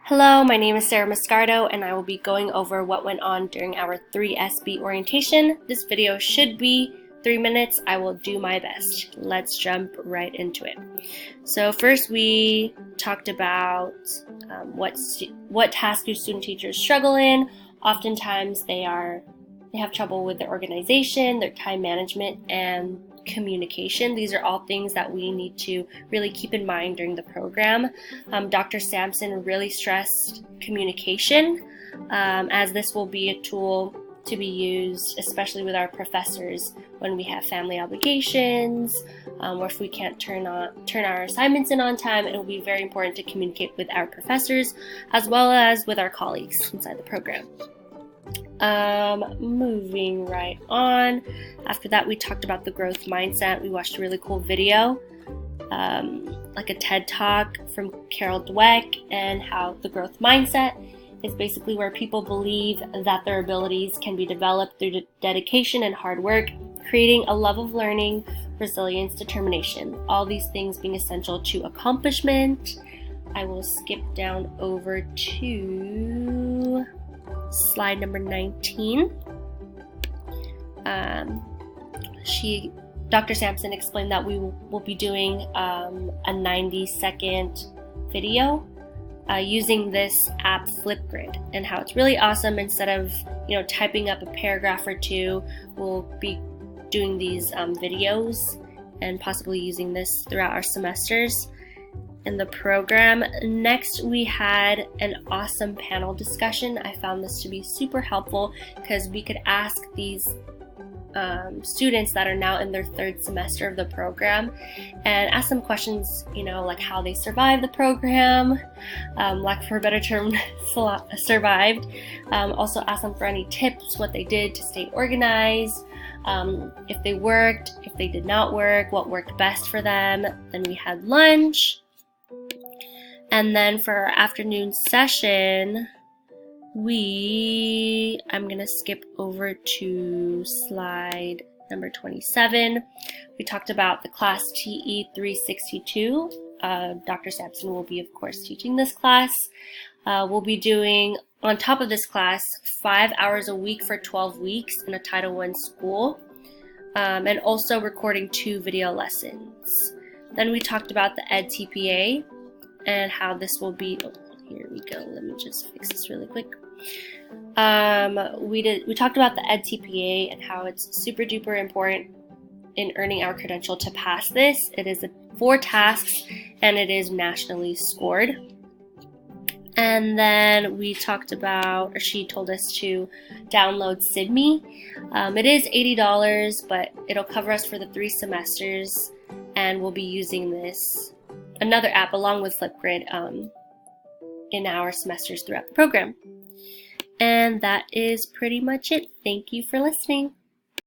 Hello, my name is Sarah Mascardo, and I will be going over what went on during our 3SB orientation. This video should be 3 minutes. I will do my best. Let's jump right into it. So first we talked about what tasks do student teachers struggle in. Oftentimes they have trouble with their organization, their time management, and communication. These are all things that we need to really keep in mind during the program. Dr. Sampson really stressed communication, as this will be a tool to be used especially with our professors when we have family obligations, or if we can't turn our assignments in on time. It will be very important to communicate with our professors as well as with our colleagues inside the program. Moving right on. After that, we talked about the growth mindset. We watched a really cool video, like a TED Talk from Carol Dweck, and how the growth mindset is basically where people believe that their abilities can be developed through dedication and hard work, creating a love of learning, resilience, determination, all these things being essential to accomplishment. I will skip down over to slide number 19. Dr. Sampson explained that we will be doing a 90-second video using this app Flipgrid, and how it's really awesome. Instead of typing up a paragraph or two, we'll be doing these videos and possibly using this throughout our semesters in the program. Next, we had an awesome panel discussion. I found this to be super helpful because we could ask these students that are now in their third semester of the program and ask them questions, like how they survived the program, lack for a better term, survived. Also ask them for any tips, what they did to stay organized, if they worked, if they did not work, what worked best for them. Then we had lunch. And then for our afternoon session, I'm going to skip over to slide number 27. We talked about the class TE 362. Dr. Sampson will be, of course, teaching this class. We'll be doing, on top of this class, 5 hours a week for 12 weeks in a Title I school, and also recording 2 video lessons. Then we talked about the EdTPA and how this will be, here we go, let me just fix this really quick. We talked about the EdTPA and how it's super duper important in earning our credential to pass this. It is 4 tasks and it is nationally scored. And then we talked about, or she told us to download SIDME. It is $80, but it'll cover us for the 3 semesters, and we'll be using this, another app along with Flipgrid, in our semesters throughout the program. And that is pretty much it. Thank you for listening.